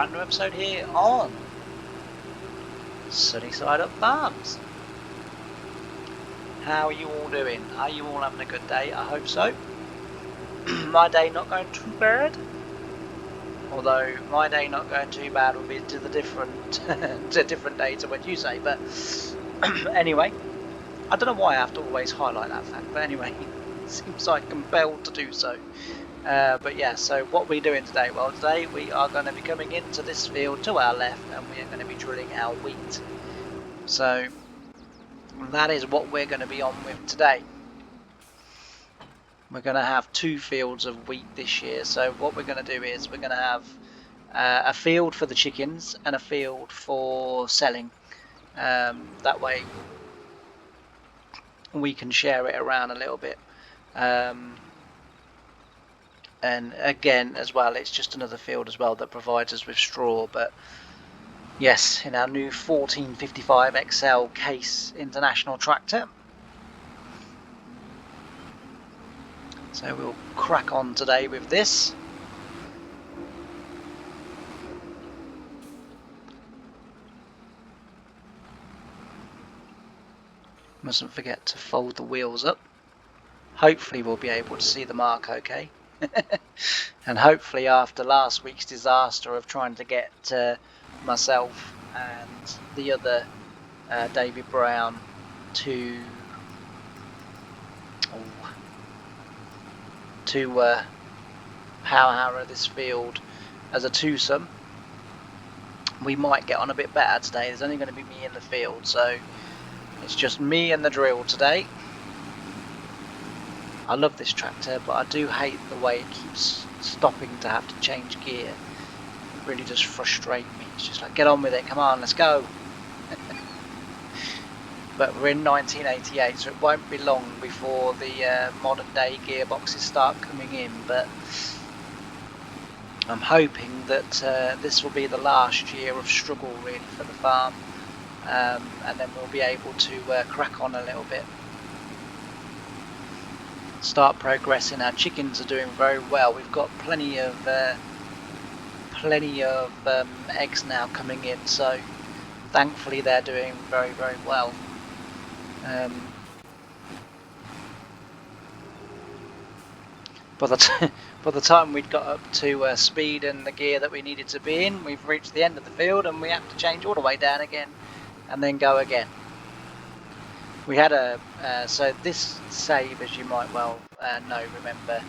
brand new episode here on Sunny Side Up Farms. How are you all doing? Are you all having a good day? I hope so. My day not going too bad. Although my day not going too bad will be to the different to different day to what you say. But anyway, I don't know why I have to always highlight that fact. But anyway, it seems like compelled to do so. But yeah, so what we're doing today? Well, today we are going to be coming into this field to our left and we are going to be drilling our wheat. So that is what we're going to be on with today. We're going to have 2 fields of wheat this year. So what we're going to do is we're going to have a field for the chickens and a field for selling. That way we can share it around a little bit. And again, as well, it's just another field as well that provides us with straw. But yes, in our new 1455 XL Case International tractor. So we'll crack on today with this. Mustn't forget to fold the wheels up. Hopefully we'll be able to see the mark okay. And hopefully after last week's disaster of trying to get myself and the other David Brown to power harrow this field as a twosome, we might get on a bit better today. There's only going to be me in the field, so it's just me and the drill today. I love this tractor, but I do hate the way it keeps stopping to have to change gear. It really does frustrate me. It's just like, get on with it, come on, let's go. But we're in 1988, so it won't be long before the modern day gearboxes start coming in. But I'm hoping that this will be the last year of struggle really for the farm, and then we'll be able to crack on a little bit. Start progressing. Our chickens are doing very well. We've got plenty of eggs now coming in, so thankfully they're doing very, very well. By the time we'd got up to speed and the gear that we needed to be in, we've reached the end of the field and we have to change all the way down again and then go again. We had so this save, as you might well remember,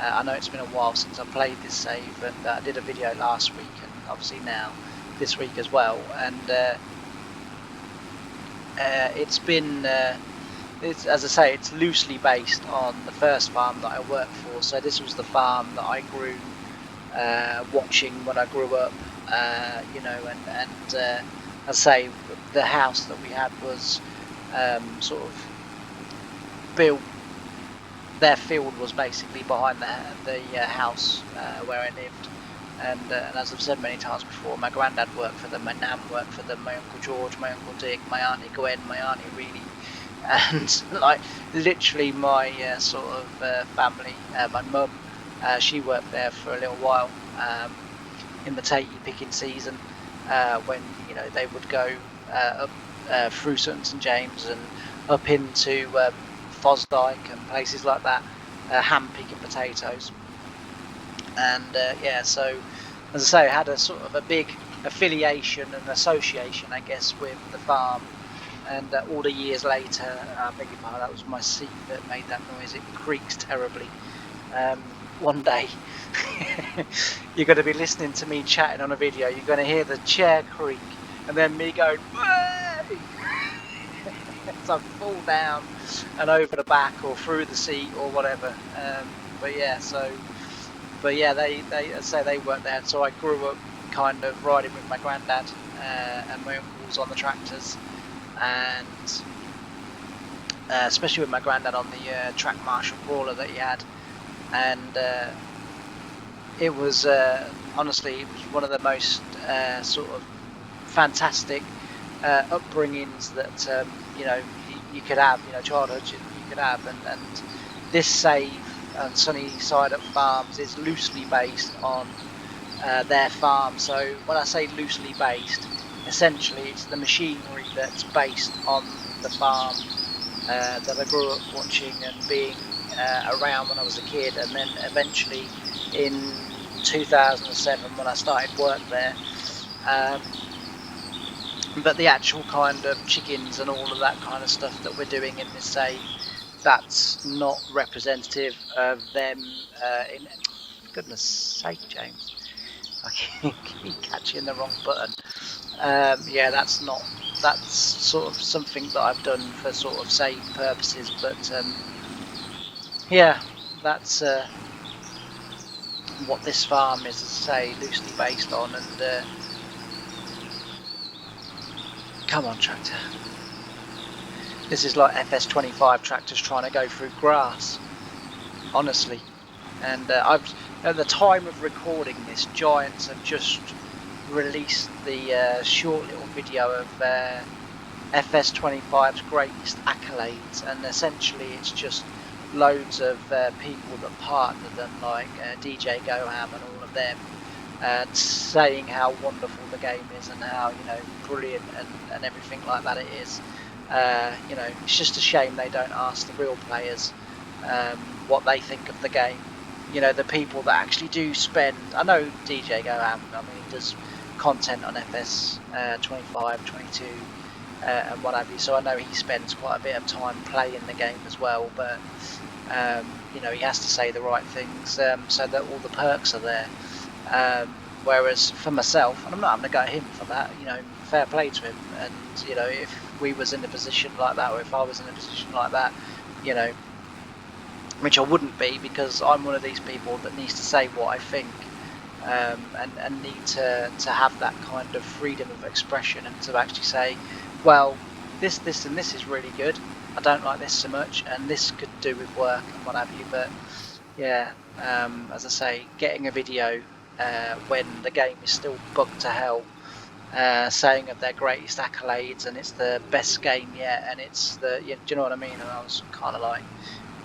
I know it's been a while since I played this save, and I did a video last week and obviously now this week as well, and it's been as I say, it's loosely based on the first farm that I worked for. So this was the farm that I grew watching when I grew up, and as I say, the house that we had was sort of built. Their field was basically behind the house where I lived, and as I've said many times before, my granddad worked for them, my nan worked for them, my uncle George, my uncle Dick, my auntie Gwen, my auntie Reedy, and like literally my sort of family. My mum, she worked there for a little while in the tatey picking season, when they would go up through St James and up into Fosdyke and places like that, hand picking potatoes. And yeah, so as I say, I had a sort of a big affiliation and association, I guess, with the farm. And all the years later, I beg your pardon, that was my seat that made that noise. It creaks terribly. One day you're going to be listening to me chatting on a video, you're going to hear the chair creak and then me going so I fall down and over the back or through the seat or whatever. But yeah, they say they worked there, so I grew up kind of riding with my granddad and my uncles on the tractors, and especially with my granddad on the track Marshall crawler that he had, and it was honestly, it was one of the most sort of fantastic upbringings that you could have, childhood you could have, and this save and Sunny Side Up Farms is loosely based on their farm. So when I say loosely based, essentially it's the machinery that's based on the farm that I grew up watching and being around when I was a kid, and then eventually in 2007 when I started work there. But the actual kind of chickens and all of that kind of stuff that we're doing in this save, that's not representative of them. In goodness sake, James, I keep catching the wrong button. Yeah, that's not. That's sort of something that I've done for sort of save purposes, but yeah, that's what this farm is, as I say, loosely based on. And come on, tractor. This is like FS25 tractors trying to go through grass, honestly. And I've, at the time of recording this, Giants have just released the short little video of FS25's greatest accolades, and essentially it's just loads of people that partner them, like DJ Goham and all of them, saying how wonderful the game is and how, you know, brilliant and everything like that it is. You know, it's just a shame they don't ask the real players what they think of the game. You know, the people that actually do spend. I know DJ Goham, I mean, he does content on FS 25, 22 and what have you, so I know he spends quite a bit of time playing the game as well, but you know, he has to say the right things so that all the perks are there. Whereas for myself, and I'm not having to go at him for that, you know, fair play to him, and you know, if we was in a position like that, or if I was in a position like that, you know, which I wouldn't be, because I'm one of these people that needs to say what I think, and need to have that kind of freedom of expression, and to actually say, well, this and this is really good, I don't like this so much, and this could do with work and what have you. But yeah, as I say, getting a video when the game is still bugged to hell, saying of their greatest accolades, and it's the best game yet, and it's the, do you know what I mean? And I was kind of like,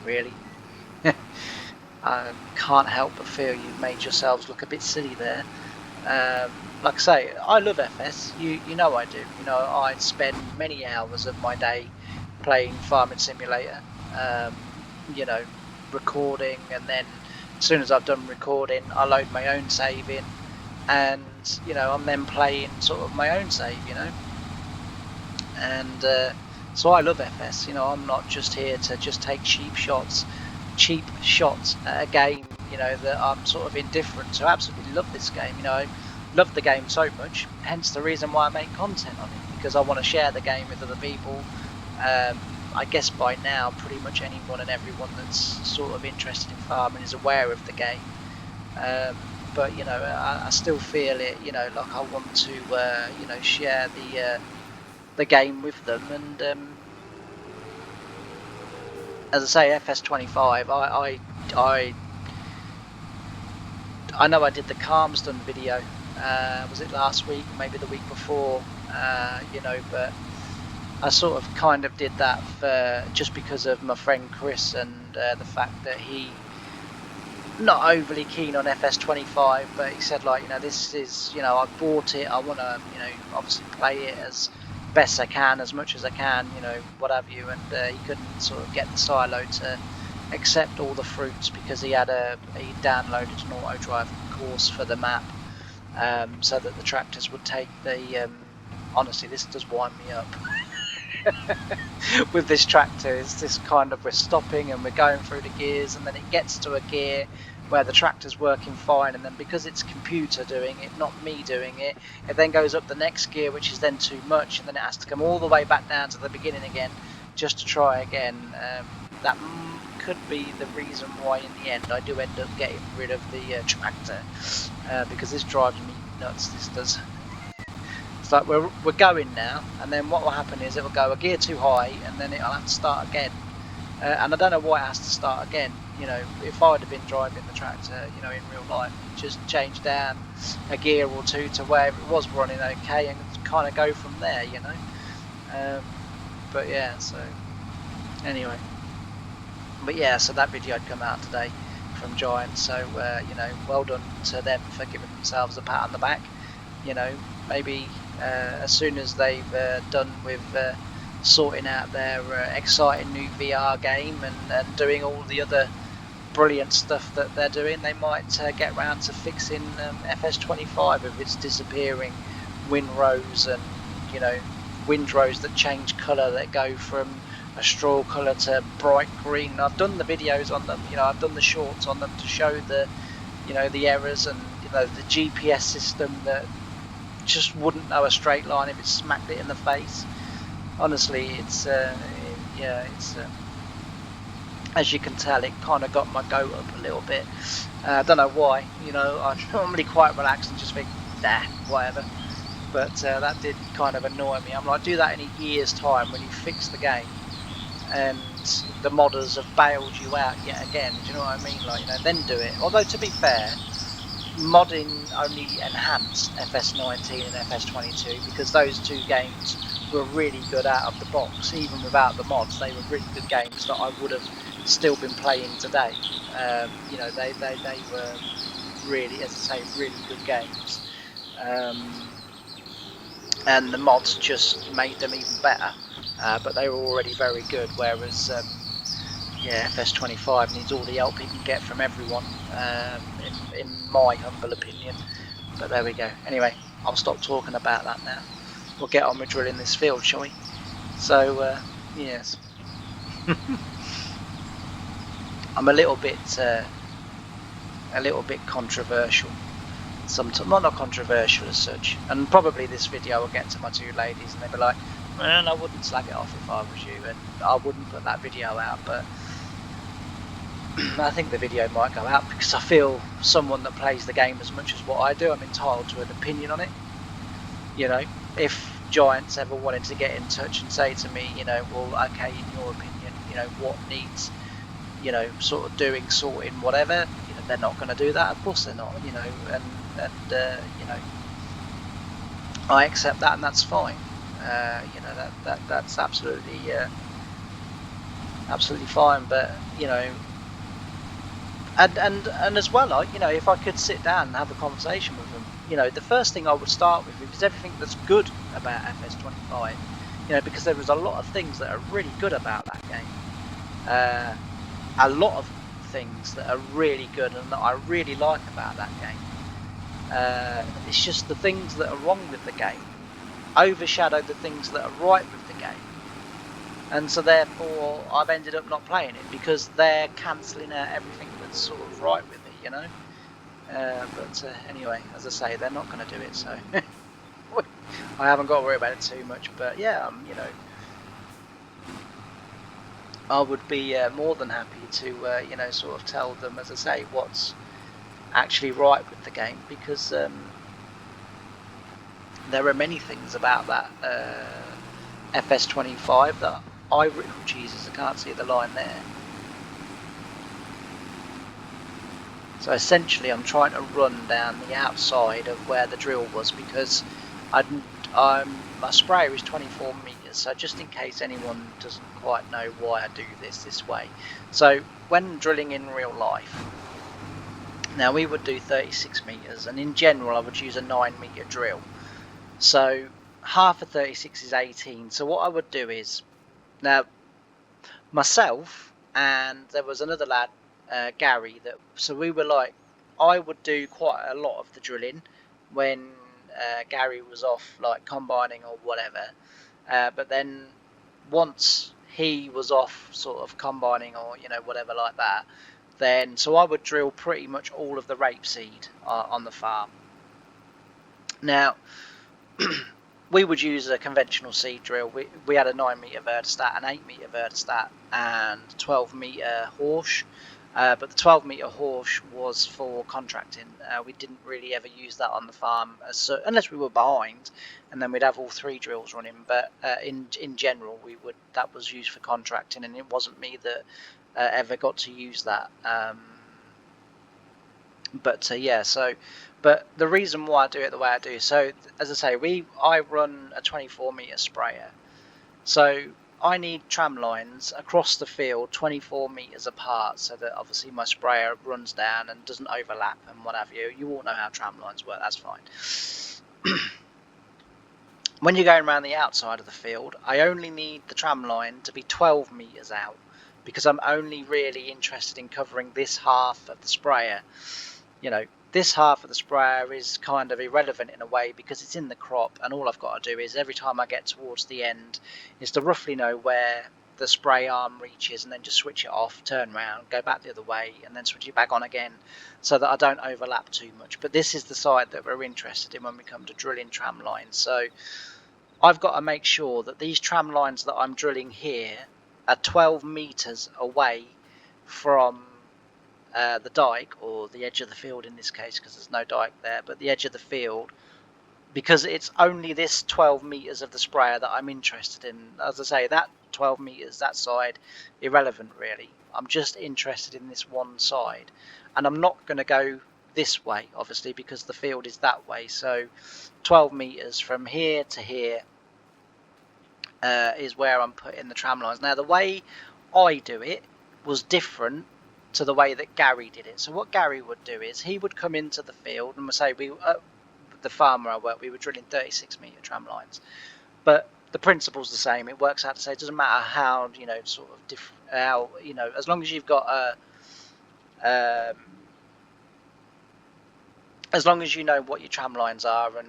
really? I can't help but feel you've made yourselves look a bit silly there. Like I say, I love FS. You know I do. You know, I spend many hours of my day playing Farming Simulator. You know, recording, and then as soon as I've done recording, I load my own save in, and you know, I'm then playing sort of my own save. You know, and so I love FS. You know, I'm not just here to just take cheap shots at a game, you know, that I'm sort of indifferent to. I absolutely love this game. You know, I love the game so much, hence the reason why I make content on it, because I want to share the game with other people. I guess by now pretty much anyone and everyone that's sort of interested in farming is aware of the game, but you know, I still feel it, you know, like I want to you know, share the game with them. And as I say, FS25, I know I did the Calmsdon video, was it last week, maybe the week before, you know, but I sort of kind of did that for just because of my friend Chris, and the fact that he not overly keen on FS25, but he said, like, you know, this is, you know, I bought it, I want to, you know, obviously play it as best I can, as much as I can, you know, what have you. And he couldn't sort of get the silo to accept all the fruits, because he downloaded an auto drive course for the map, so that the tractors would take the honestly, this does wind me up. With this tractor, it's this kind of, we're stopping and we're going through the gears, and then it gets to a gear where the tractor's working fine, and then because it's computer doing it, not me doing it, it then goes up the next gear, which is then too much, and then it has to come all the way back down to the beginning again just to try again. That could be the reason why in the end I do end up getting rid of the tractor, because this drives me nuts, this does. It's like we're going now, and then what will happen is it will go a gear too high, and then it'll have to start again. And I don't know why it has to start again. You know, if I would have been driving the tractor, you know, in real life, just change down a gear or two to where it was running okay, and kind of go from there, you know. But yeah, so anyway, but yeah, so that video had come out today. from Giant. So you know, well done to them for giving themselves a pat on the back. You know, maybe as soon as they've done with sorting out their exciting new VR game and doing all the other brilliant stuff that they're doing, they might get round to fixing FS25 with its disappearing windrows, and you know, windrows that change colour, that go from a straw colour to bright green. I've done the videos on them, you know, I've done the shorts on them to show the, you know, the errors, and you know, the GPS system that just wouldn't know a straight line if it smacked it in the face. Honestly, it's yeah, it's as you can tell, it kind of got my goat up a little bit. I don't know why, you know, I'm normally quite relaxed and just think, nah, whatever. But that did kind of annoy me. I'm like, do that in a year's time when you fix the game and the modders have bailed you out yet again. Do you know what I mean? Like, you know, then do it. Although, to be fair, modding only enhanced FS19 and FS22 because those two games were really good out of the box. Even without the mods, they were really good games that I would have still been playing today. You know, they were really, as I say, really good games. And the mods just made them even better, but they were already very good, whereas yeah, FS25 needs all the help it can get from everyone, in my humble opinion. But there we go. Anyway, I'll stop talking about that now. We'll get on with drilling this field, shall we? So yes. I'm a little bit controversial. Sometimes, well, not controversial as such, and probably this video will get to my two ladies and they'll be like, man, I wouldn't slag it off if I was you, and I wouldn't put that video out. But I think the video might go out because I feel someone that plays the game as much as what I do, I'm entitled to an opinion on it. You know, if Giants ever wanted to get in touch and say to me, you know, well, okay, in your opinion, you know, what needs, you know, sort of doing, sorting, whatever, you know, they're not going to do that. Of course they're not, you know, and you know, I accept that, and that's fine. You know, that's absolutely fine. But you know, and as well, like, you know, if I could sit down and have a conversation with them, you know, the first thing I would start with is everything that's good about FS25. You know, because there was a lot of things that are really good about that game. A lot of things that are really good and that I really like about that game. It's just the things that are wrong with the game overshadow the things that are right with the game, and so therefore I've ended up not playing it because they're cancelling out everything that's sort of right with it, you know. But anyway, as I say, they're not going to do it, so I haven't got to worry about it too much. But yeah, you know, I would be more than happy to you know, sort of tell them, as I say, what's actually right with the game, because there are many things about that FS25 that oh Jesus, I can't see the line there. So essentially I'm trying to run down the outside of where the drill was, because my sprayer is 24 meters, so just in case anyone doesn't quite know why I do this way. So when drilling in real life, now we would do 36 meters, and in general I would use a 9-meter drill. So half of 36 is 18. So what I would do is, now myself and there was another lad, Gary, that, so we were like, I would do quite a lot of the drilling when Gary was off, like combining or whatever, but then once he was off sort of combining or, you know, whatever like that, then so I would drill pretty much all of the rapeseed on the farm. Now we would use a conventional seed drill. We had a 9-meter vertistat, an 8-meter vertistat, and 12-meter Horsch. But the 12-meter Horsch was for contracting. We didn't really ever use that on the farm, unless we were behind, and then we'd have all 3 drills running. But in general, that was used for contracting, and it wasn't me that ever got to use that. But yeah, so, but the reason why I do it the way I do, so as I say, I run a 24-meter sprayer. So I need tram lines across the field 24 metres apart, so that obviously my sprayer runs down and doesn't overlap and what have you. You all know how tram lines work, that's fine. When you're going around the outside of the field, I only need the tram line to be 12 metres out, because I'm only really interested in covering this half of the sprayer. You know, this half of the sprayer is kind of irrelevant in a way, because it's in the crop, and all I've got to do is, every time I get towards the end, is to roughly know where the spray arm reaches, and then just switch it off, turn around, go back the other way, and then switch it back on again, so that I don't overlap too much. But this is the side that we're interested in when we come to drilling tram lines. So I've got to make sure that these tram lines that I'm drilling here are 12 metres away from the dike, or the edge of the field in this case, because there's no dike there, but the edge of the field, because it's only this 12 metres of the sprayer that I'm interested in. As I say, that 12 metres, that side, irrelevant really. I'm just interested in this one side, and I'm not going to go this way, obviously, because the field is that way. So 12 metres from here to here is where I'm putting the tram lines. Now, the way I do it was different to the way that Gary did it. So what Gary would do is, he would come into the field, and we'll say, the farm where I work, we were drilling 36-metre tram lines, but the principle's the same. It works out to say, it doesn't matter how, sort of different, how, as long as you've got a as long as you know what your tram lines are, and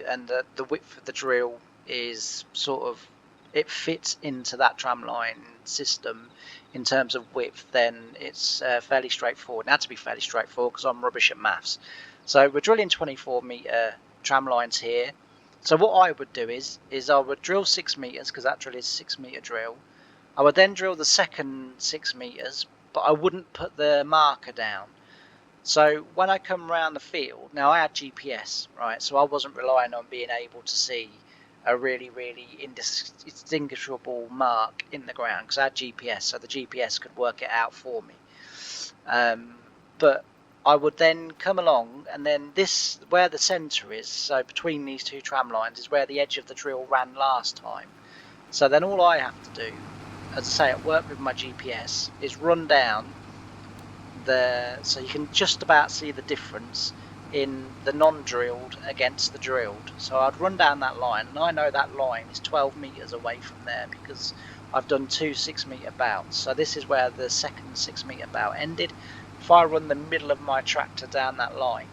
and the width of the drill is sort of, it fits into that tram line system in terms of width, then it's fairly straightforward. Now, to be fairly straightforward, because I'm rubbish at maths. So we're drilling 24-metre tram lines here. So what I would do is I would drill 6 metres, because that drill is a 6-metre drill. I would then drill the second 6 metres, but I wouldn't put the marker down. So when I come around the field, now I had GPS, right? So I wasn't relying on being able to see a really, really indistinguishable mark in the ground, because I had GPS, so the GPS could work it out for me. But I would then come along, and then this, where the centre is, so between these two tram lines, is where the edge of the drill ran last time. So then all I have to do, as I say, at work with my GPS, is run down so you can just about see the difference in the non-drilled against the drilled. So I'd run down that line, and I know that line is 12 metres away from there, because I've done 2 6-metre bouts. So this is where the second 6-metre bout ended. If I run the middle of my tractor down that line,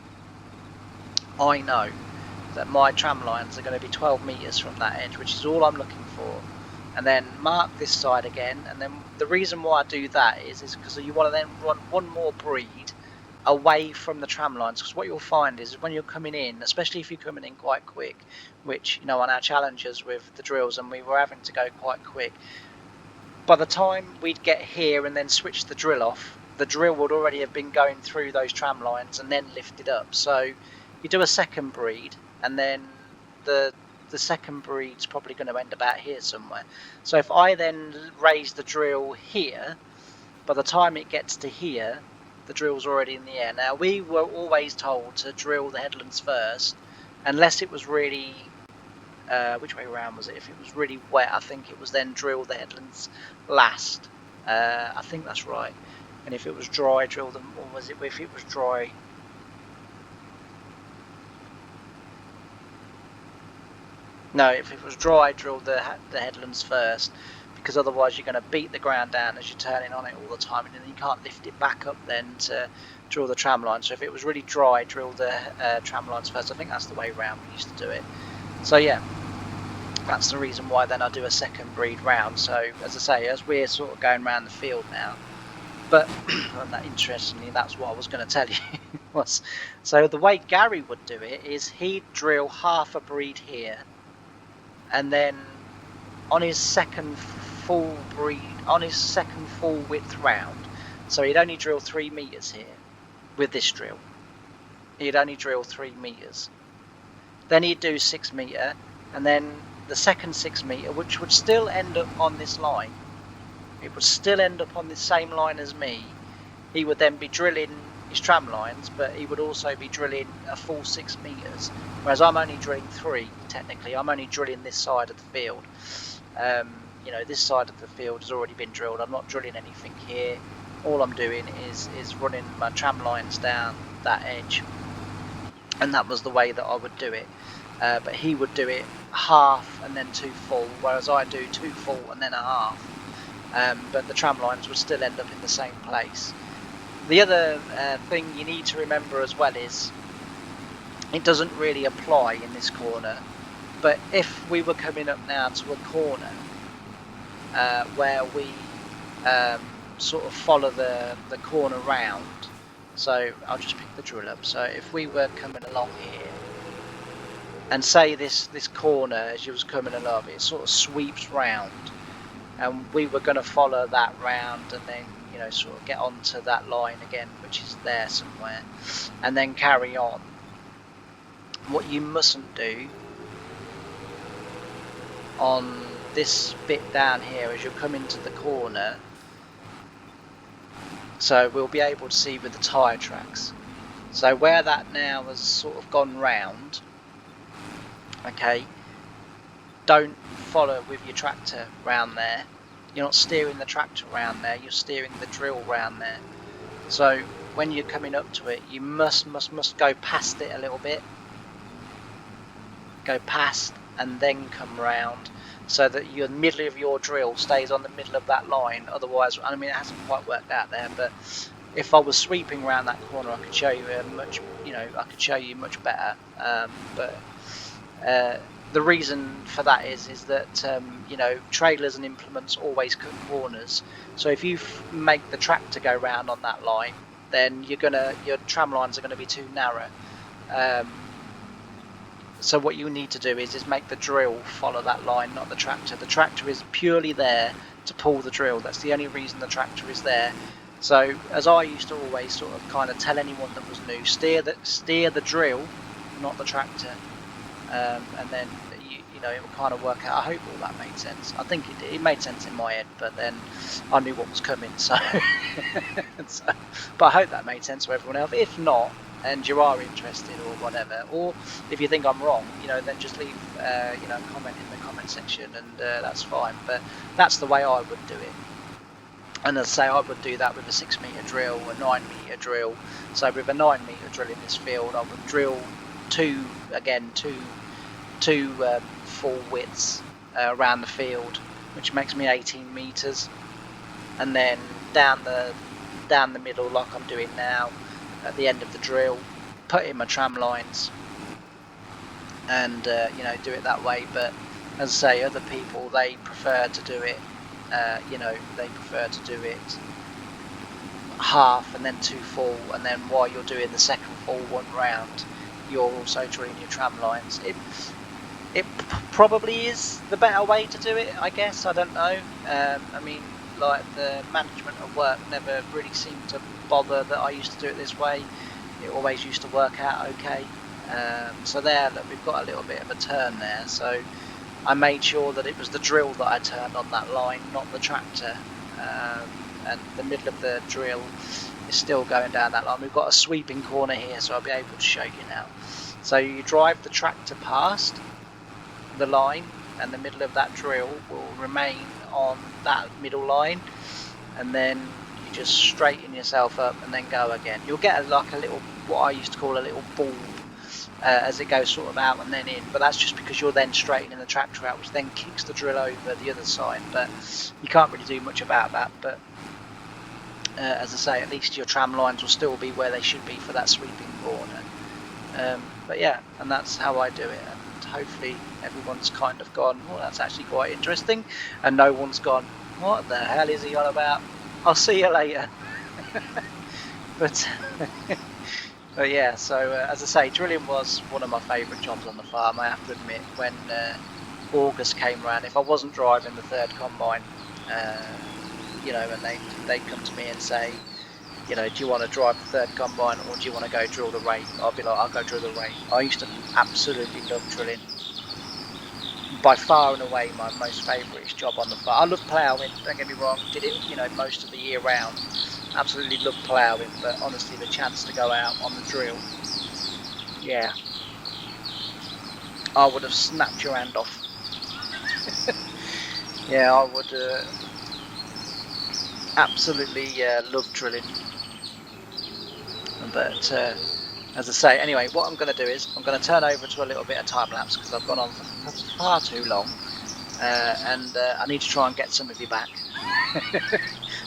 I know that my tram lines are going to be 12 metres from that edge, which is all I'm looking for. And then mark this side again, and then the reason why I do that is because you want to then run one more breed away from the tram lines, because what you'll find is, when you're coming in, especially if you're coming in quite quick, which, on our challenges with the drills, and we were having to go quite quick, by the time we'd get here and then switch the drill off, the drill would already have been going through those tram lines and then lifted up. So you do a second breed, and then the second breed's probably going to end about here somewhere. So if I then raise the drill here, by the time it gets to here, the drill's already in the air. Now, we were always told to drill the headlands first, unless it was really, which way around was it? If it was really wet, I think it was then drill the headlands last. I think that's right. And if it was dry, drill them, or was it, if it was dry, no, if it was dry, drill the headlands first, because otherwise you're going to beat the ground down as you're turning on it all the time, and then you can't lift it back up then to drill the tram line. So if it was really dry, drill the tram lines first. I think that's the way round we used to do it. So yeah, that's the reason why then I do a second breed round. So as I say, as we're sort of going around the field now, but that, interestingly, that's what I was going to tell you. So the way Gary would do it is, he'd drill half a breed here, and then on his second full width round, so he'd only drill 3 metres here with this drill. He'd only drill 3 metres. Then he'd do 6 metre, and then the second 6 metre, which would still end up on this line, it would still end up on the same line as me. He would then be drilling his tram lines, but he would also be drilling a full 6 metres, whereas I'm only drilling 3. Technically, I'm only drilling this side of the field. you know, this side of the field has already been drilled. I'm not drilling anything here. All I'm doing is running my tram lines down that edge, and that was the way that I would do it. But he would do it half and then 2 full, whereas I do 2 full and then a half. But the tram lines would still end up in the same place. The other thing you need to remember as well is it doesn't really apply in this corner, but if we were coming up now to a corner where we sort of follow the corner round, so I'll just pick the drill up. So if we were coming along here, and say this corner as you was coming along, it sort of sweeps round, and we were going to follow that round and then, you know, sort of get onto that line again, which is there somewhere, and then carry on. What you mustn't do on this bit down here as you come into the corner, so we'll be able to see with the tyre tracks. So where that now has sort of gone round, okay, don't follow with your tractor round there. You're not steering the tractor round there, you're steering the drill round there. So when you're coming up to it, you must go past it a little bit. Go past and then come round, so that your middle of your drill stays on the middle of that line. Otherwise, I mean, it hasn't quite worked out there, but if I was sweeping around that corner, I could show you much better. But the reason for that is that you know, trailers and implements always cut corners. So if you make the tractor go round on that line, then your tram lines are going to be too narrow. So what you need to do is make the drill follow that line, not the tractor. The tractor is purely there to pull the drill. That's the only reason the tractor is there. So as I used to always sort of kind of tell anyone that was new, steer the drill, not the tractor, and then you know, it will kind of work out. I hope all that made sense. I think it made sense in my head, but then I knew what was coming. So, but I hope that made sense to everyone else. If not, and you are interested or whatever, or if you think I'm wrong, you know, then just leave you know, a comment in the comment section, and that's fine. But that's the way I would do it. And as I say, I would do that with a 6 metre drill, a 9 metre drill. So with a 9 metre drill in this field, I would drill two full widths around the field, which makes me 18 metres, and then down the middle, like I'm doing now, at the end of the drill, put in my tram lines, and you know, do it that way. But as I say, other people, they prefer to do it, you know, they prefer to do it half and then 2 full, and then while you're doing the second full one round, you're also drilling your tram lines. It probably is the better way to do it, I guess. I don't know. I mean, like, the management of work never really seemed to bother that I used to do it this way. It always used to work out okay. So there, look, we've got a little bit of a turn there. So I made sure that it was the drill that I turned on that line, not the tractor. And the middle of the drill is still going down that line. We've got a sweeping corner here, so I'll be able to show you now. So you drive the tractor past the line, and the middle of that drill will remain on that middle line, and then you just straighten yourself up and then go again. You'll get like a little, what I used to call a little bulb, as it goes sort of out and then in, but that's just because you're then straightening the tractor out, which then kicks the drill over the other side. But you can't really do much about that. But as I say, at least your tram lines will still be where they should be for that sweeping corner. But yeah, and that's how I do it. And hopefully everyone's kind of gone, well, that's actually quite interesting, and no one's gone, what the hell is he on about? I'll see you later. But yeah, so as I say, drilling was one of my favourite jobs on the farm, I have to admit. When August came around, if I wasn't driving the third combine, you know, and they'd come to me and say, you know, do you want to drive the third combine, or do you want to go drill the rate? I'll be like, I'll go drill the rate. I used to absolutely love drilling. By far and away my most favourite job on the farm. I love ploughing, don't get me wrong, did it, you know, most of the year round. Absolutely love ploughing, but honestly, the chance to go out on the drill, yeah, I would have snapped your hand off. Yeah, I would absolutely love drilling. But as I say, anyway, what I'm going to do is I'm going to turn over to a little bit of time lapse because I've gone on for far too long, and I need to try and get some of you back.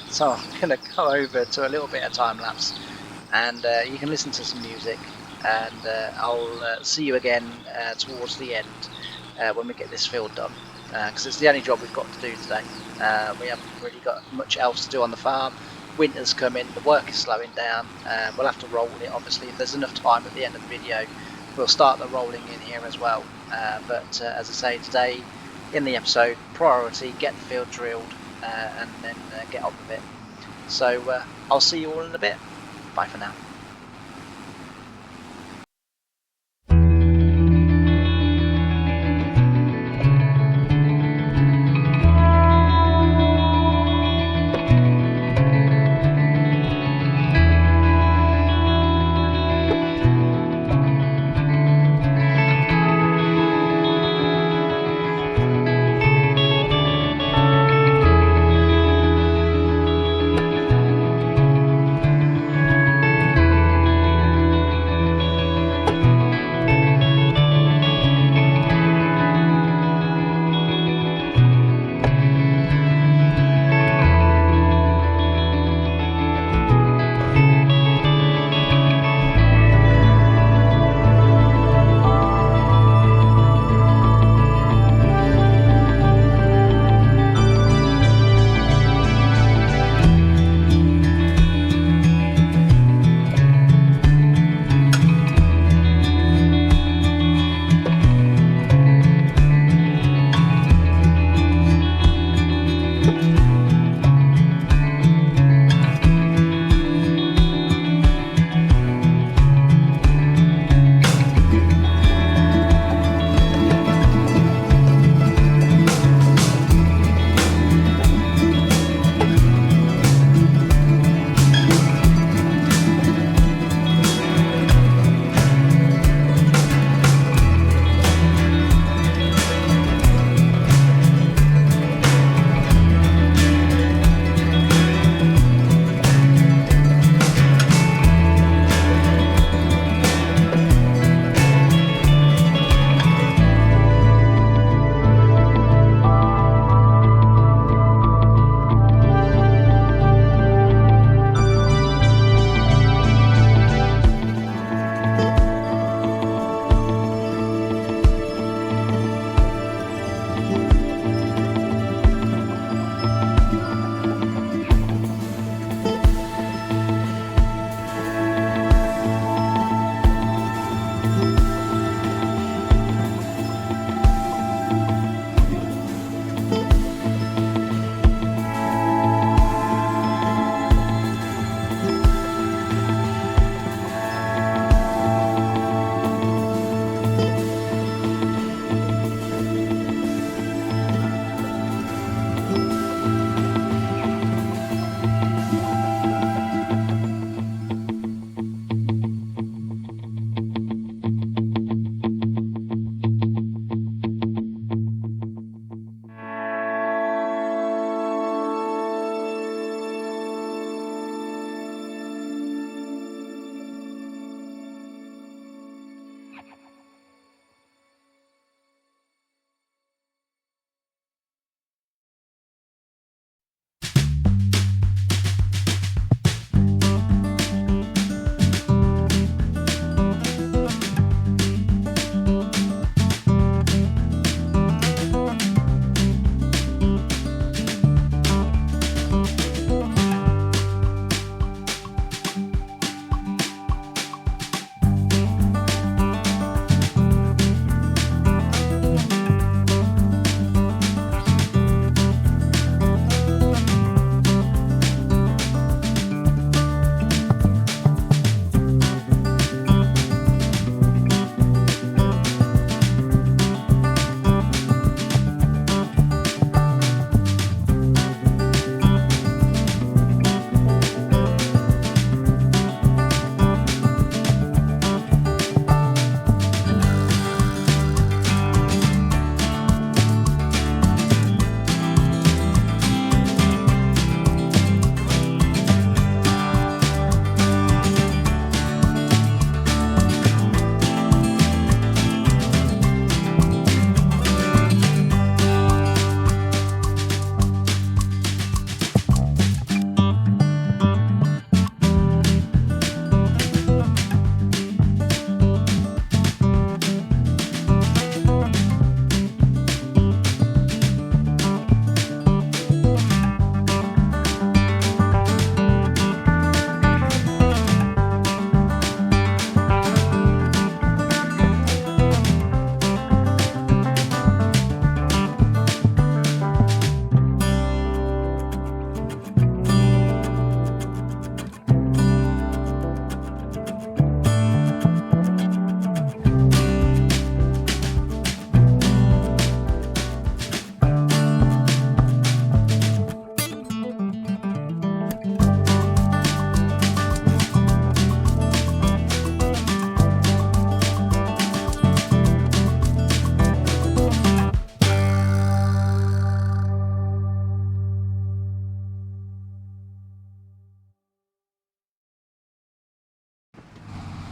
So I'm going to go over to a little bit of time lapse, and you can listen to some music, and I'll see you again towards the end when we get this field done, because it's the only job we've got to do today. We haven't really got much else to do on the farm. Winter's coming, the work is slowing down. We'll have to roll it, obviously. If there's enough time at the end of the video, we'll start the rolling in here as well. But as I say, today in the episode, priority, get the field drilled, and then get on with it. So I'll see you all in a bit. Bye for now.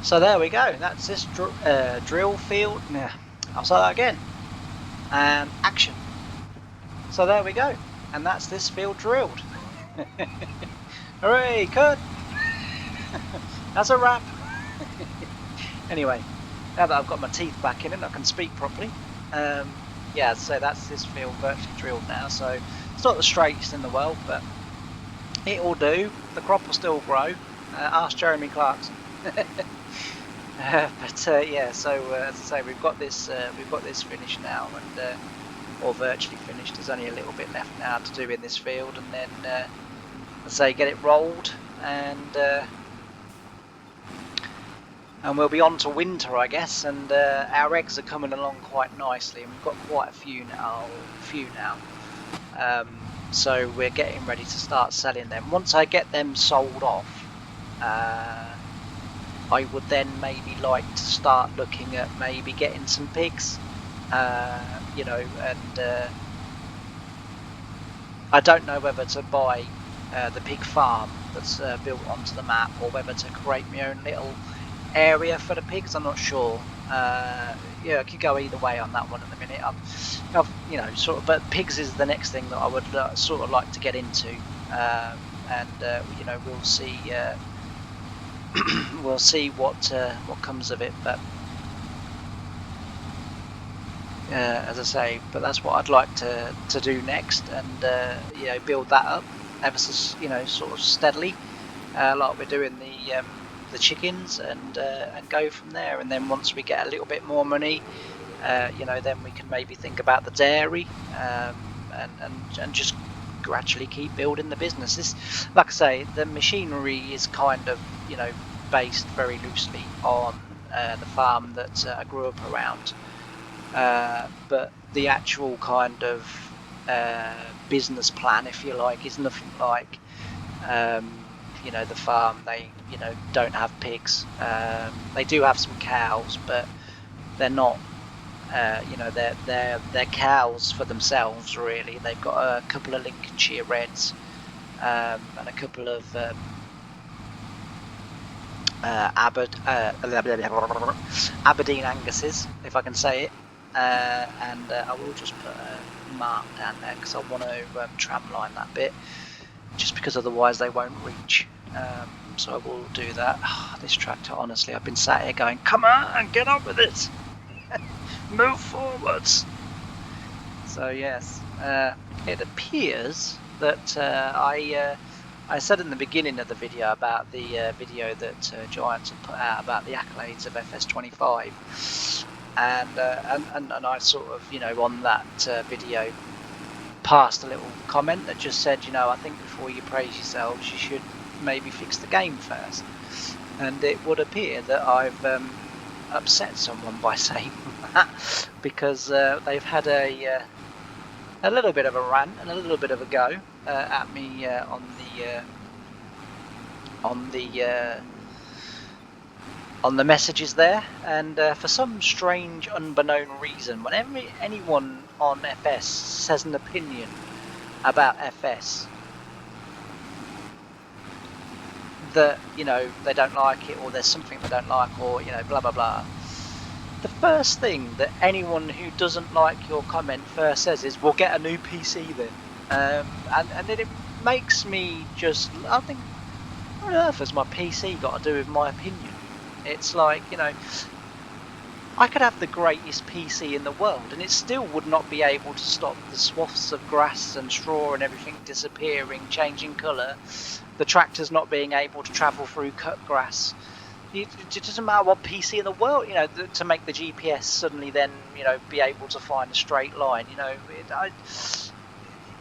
So there we go. That's this drill field. Yeah, I'll say that again. And action. So there we go. And that's this field drilled. Hooray, cut! That's a wrap. Anyway, now that I've got my teeth back in it, I can speak properly. Yeah, so that's this field virtually drilled now. So it's not the straightest in the world, but it will do. The crop will still grow. Ask Jeremy Clarkson. Yeah, so as I say, we've got this finished now, and or virtually finished. There's only a little bit left now to do in this field, and then as I say, get it rolled, and we'll be on to winter, I guess. And our eggs are coming along quite nicely, and we've got quite a few now. So we're getting ready to start selling them. Once I get them sold off, I would then maybe like to start looking at maybe getting some pigs, you know, and I don't know whether to buy the pig farm that's built onto the map, or whether to create my own little area for the pigs. I'm not sure. Yeah, I could go either way on that one at the minute. I've you know, sort of, but pigs is the next thing that I would sort of like to get into, and you know, we'll see. We'll see what comes of it, but as I say, but that's what I'd like to do next, and you know, build that up ever so, you know, sort of steadily, like we're doing the chickens, and go from there. And then once we get a little bit more money, you know, then we can maybe think about the dairy, and just gradually keep building the business. This, like I say, the machinery is kind of, you know, based very loosely on the farm that I grew up around, but the actual kind of business plan, if you like, is nothing like, you know, the farm. They, you know, don't have pigs. They do have some cows, but they're not, you know, they're cows for themselves, really. They've got a couple of Lincolnshire Reds, and a couple of Aberdeen Anguses, if I can say it, and I will just put a mark down there because I want to tramline that bit, just because otherwise they won't reach. So I will do that. Oh, this tractor, honestly, I've been sat here going, come on, get on with it. Move forwards. So yes, it appears that I said in the beginning of the video about the video that Giants had put out about the accolades of FS22, and I sort of, you know, on that video passed a little comment that just said, you know, I think before you praise yourselves, you should maybe fix the game first. And it would appear that I've upset someone by saying that, because they've had a little bit of a rant and a little bit of a go at me on the messages there, and for some strange unbeknown reason, whenever anyone on FS says an opinion about FS that, you know, they don't like it, or there's something they don't like, or, you know, blah blah blah, the first thing that anyone who doesn't like your comment first says is, we'll get a new PC then. And then it makes me just, I think, what on earth has my PC got to do with my opinion? It's like, you know, I could have the greatest PC in the world and it still would not be able to stop the swaths of grass and straw and everything disappearing, changing colour, the tractors not being able to travel through cut grass. It doesn't matter what PC in the world, you know, to make the GPS suddenly then, you know, be able to find a straight line. You know,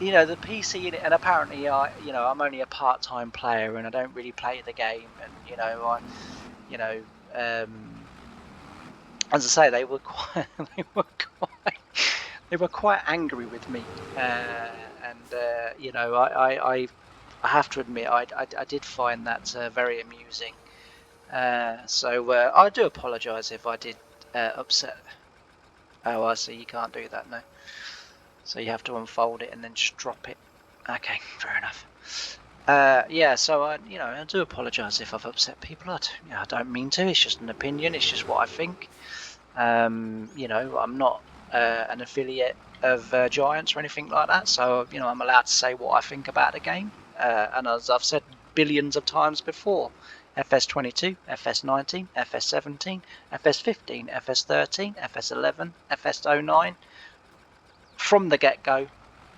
you know, the PC in it, and apparently you know, I'm only a part-time player and I don't really play the game, and, you know, as I say, they were quite, they were quite angry with me, and you know, I have to admit, I did find that very amusing. So I do apologise if I did upset. Oh, I see, you can't do that, no. So you have to unfold it and then just drop it. Okay, fair enough. Yeah, so I do apologise if I've upset people. I don't mean to. It's just an opinion. It's just what I think. I'm not an affiliate of Giants or anything like that, so I'm allowed to say what I think about the game. And as I've said billions of times before, FS22, FS19, FS17, FS15, FS13, FS11, FS09, from the get-go,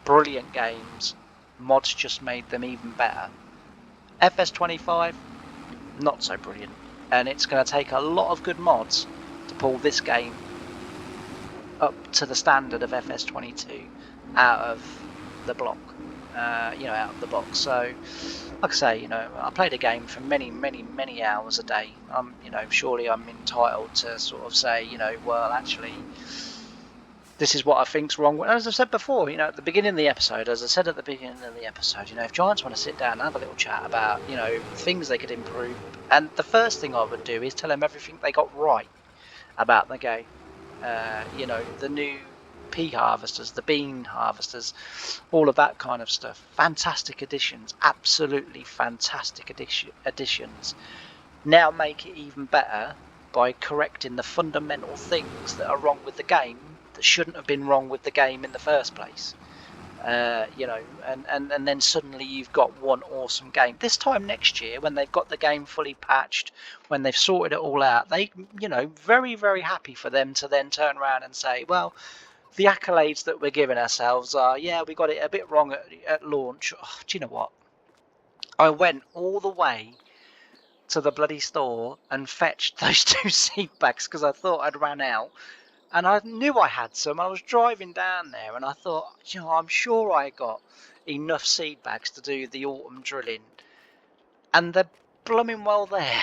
brilliant games. Mods just made them even better. FS25, not so brilliant, and it's going to take a lot of good mods to pull this game up to the standard of FS22 out of the block, out of the box. So, like I say, I played a game for many, many, many hours a day. Surely I'm entitled to sort of say, well, actually, this is what I think's wrong. As I said before, at the beginning of the episode, if Giants want to sit down and have a little chat about, things they could improve, and the first thing I would do is tell them everything they got right about the game. The new pea harvesters, the bean harvesters, all of that kind of stuff. Fantastic additions, absolutely fantastic additions. Now make it even better by correcting the fundamental things that are wrong with the game that shouldn't have been wrong with the game in the first place. And then suddenly you've got one awesome game. This time next year, when they've got the game fully patched, when they've sorted it all out, they, very, very happy for them to then turn around and say, well, the accolades that we're giving ourselves are, yeah, we got it a bit wrong at launch. Oh, do you know what? I went all the way to the bloody store and fetched those 2 seed bags because I thought I'd ran out. And I knew I had some. I was driving down there and I thought, I'm sure I got enough seed bags to do the autumn drilling. And they're blooming well there.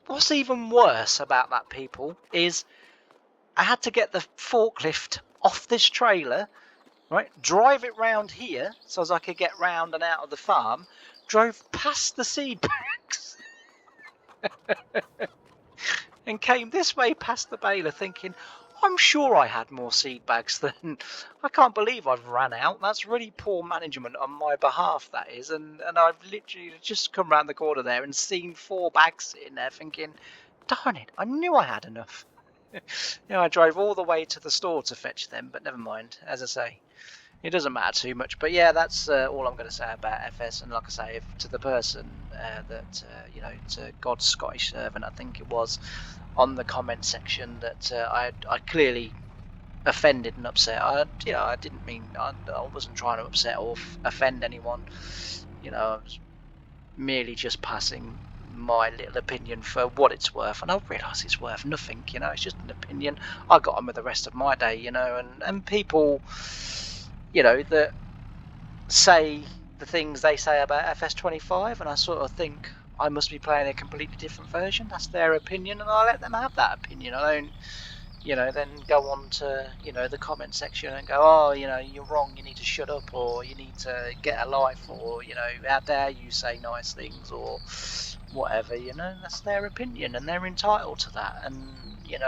What's even worse about that, people, is I had to get the forklift off this trailer, right? Drive it round here so as I could get round and out of the farm. Drove past the seed bags. And came this way past the baler thinking, I'm sure I had more seed bags than... I can't believe I've ran out. That's really poor management on my behalf, that is. And I've literally just come round the corner there and seen 4 bags sitting there thinking, darn it, I knew I had enough. I drove all the way to the store to fetch them, but never mind. As I say, it doesn't matter too much. But yeah, that's all I'm going to say about FS. And like I say, to the person to God's Scottish servant, I think it was, on the comment section, that I clearly offended and upset. I didn't mean, I wasn't trying to upset or offend anyone. I was merely just passing my little opinion for what it's worth, and I realise it's worth nothing. It's just an opinion. I got on with the rest of my day, and people, that say the things they say about FS25, and I sort of think I must be playing a completely different version. That's their opinion, and I let them have that opinion. I don't, then go on to, the comment section and go, oh, you're wrong, you need to shut up, or you need to get a life, or, how dare you say nice things, or whatever, that's their opinion, and they're entitled to that, and,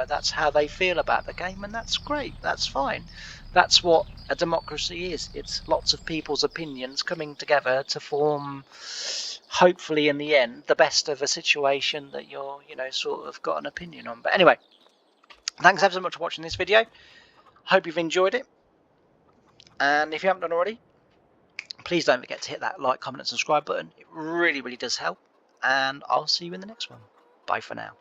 that's how they feel about the game, and that's great, that's fine. That's what a democracy is. It's lots of people's opinions coming together to form, hopefully in the end, the best of a situation that you're, sort of got an opinion on. But anyway, thanks ever so much for watching this video. Hope you've enjoyed it. And if you haven't done already, please don't forget to hit that like, comment and subscribe button. It really, really does help. And I'll see you in the next one. Bye for now.